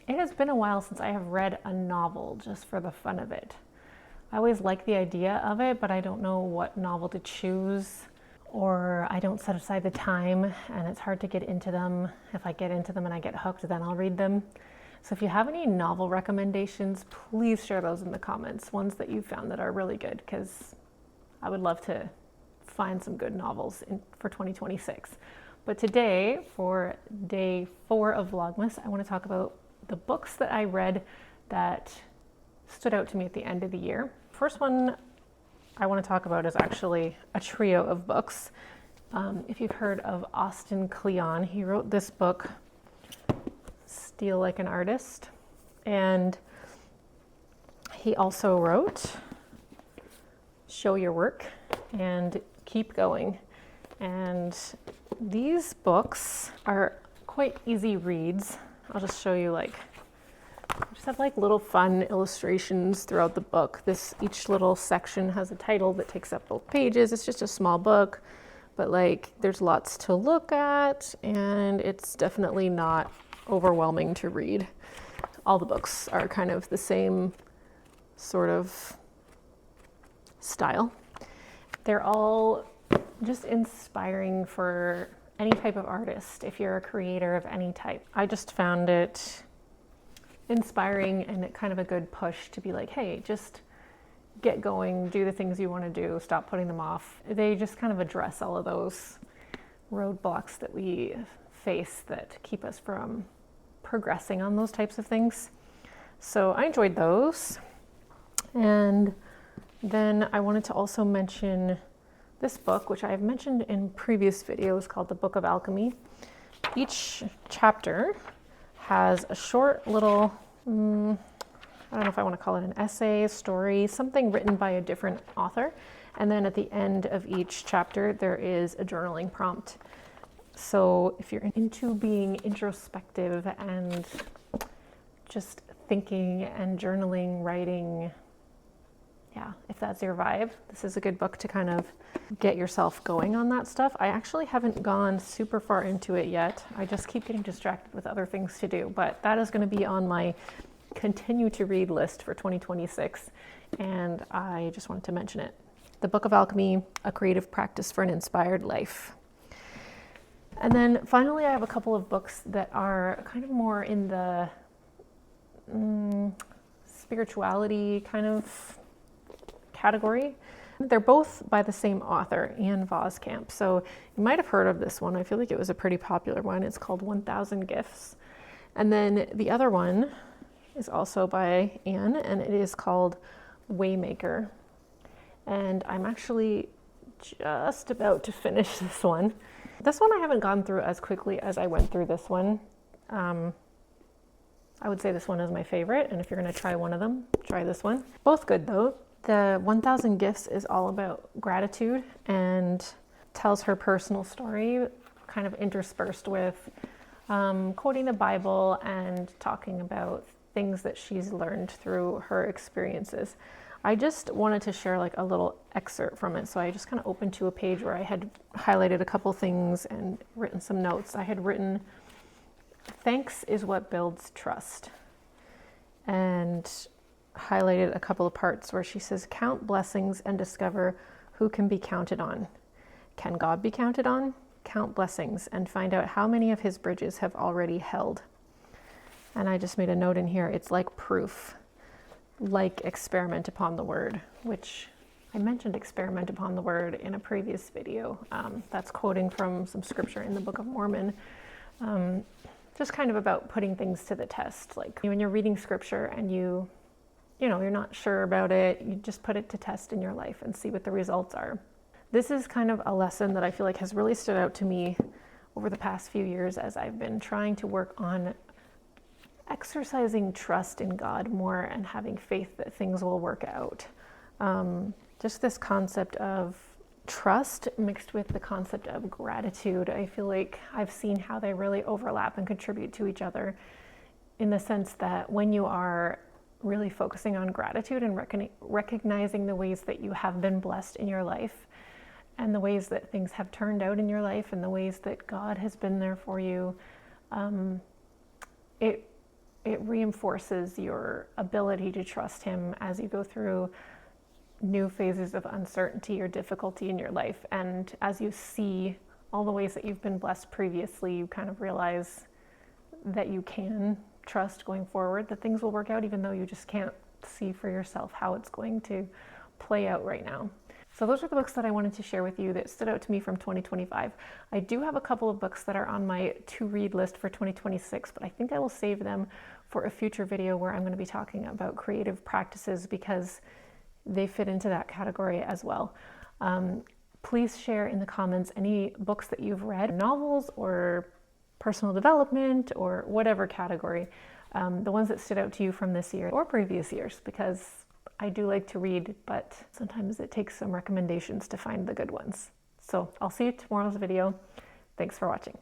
It has been a while since I have read a novel just for the fun of it. I always like the idea of it, but I don't know what novel to choose, or I don't set aside the time and it's hard to get into them. If I get into them and I get hooked, then I'll read them. So if you have any novel recommendations, please share those in the comments, ones that you've found that are really good, because I would love to find some good novels for 2026. But today, for day 4 of Vlogmas, I want to talk about the books that I read that stood out to me at the end of the year. First one I want to talk about is actually a trio of books. If you've heard of Austin Kleon, he wrote this book, Steal Like an Artist, and he also wrote Show Your Work and Keep Going. And these books are quite easy reads. I'll just show you, just have little fun illustrations throughout the book. Each little section has a title that takes up both pages. It's just a small book, but there's lots to look at, and it's definitely not overwhelming to read. All the books are kind of the same sort of style. They're all just inspiring for any type of artist, if you're a creator of any type. I just found it inspiring and kind of a good push to be like, hey, just get going, do the things you want to do, stop putting them off. They just kind of address all of those roadblocks that we face that keep us from progressing on those types of things. So I enjoyed those. And then I wanted to also mention this book, which I've mentioned in previous videos, called The Book of Alchemy. Each chapter has a short little, I don't know if I want to call it an essay, story, something written by a different author. And then at the end of each chapter, there is a journaling prompt. So if you're into being introspective and just thinking and journaling, writing, if that's your vibe, this is a good book to kind of get yourself going on that stuff. I actually haven't gone super far into it yet. I just keep getting distracted with other things to do, but that is going to be on my continue to read list for 2026, and I just wanted to mention it. The Book of Alchemy, A Creative Practice for an Inspired Life. And then finally, I have a couple of books that are kind of more in the spirituality kind of category. They're both by the same author, Ian Voskamp. So you might have heard of this one. I feel like it was a pretty popular one. It's called 1,000 Gifts. And then the other one is also by Ian, and it is called Waymaker. And I'm actually just about to finish this one. This one I haven't gone through as quickly as I went through this one. I would say this one is my favorite, and if you're going to try one of them, try this one. Both good though. The 1,000 Gifts is all about gratitude and tells her personal story, kind of interspersed with quoting the Bible and talking about things that she's learned through her experiences. I just wanted to share a little excerpt from it. So I just kind of opened to a page where I had highlighted a couple things and written some notes. I had written, "Thanks is what builds trust," and highlighted a couple of parts where she says, "Count blessings and discover who can be counted on. Can God be counted on? Count blessings and find out how many of his bridges have already held." And I just made a note in here. It's like proof, like experiment upon the word, which I mentioned experiment upon the word in a previous video. That's quoting from some scripture in the Book of Mormon. Just kind of about putting things to the test. Like when you're reading scripture and you're not sure about it, you just put it to test in your life and see what the results are. This is kind of a lesson that I feel like has really stood out to me over the past few years as I've been trying to work on exercising trust in God more and having faith that things will work out. Just this concept of trust mixed with the concept of gratitude. I feel like I've seen how they really overlap and contribute to each other, in the sense that when you are really focusing on gratitude and recognizing the ways that you have been blessed in your life and the ways that things have turned out in your life and the ways that God has been there for you, it it reinforces your ability to trust him as you go through new phases of uncertainty or difficulty in your life. And as you see all the ways that you've been blessed previously, you kind of realize that you can trust going forward that things will work out, even though you just can't see for yourself how it's going to play out right now. So those are the books that I wanted to share with you that stood out to me from 2025. I do have a couple of books that are on my to-read list for 2026, but I think I will save them for a future video where I'm going to be talking about creative practices, because they fit into that category as well. Please share in the comments any books that you've read, novels or personal development or whatever category, the ones that stood out to you from this year or previous years, because I do like to read, but sometimes it takes some recommendations to find the good ones. So I'll see you tomorrow's video. Thanks for watching.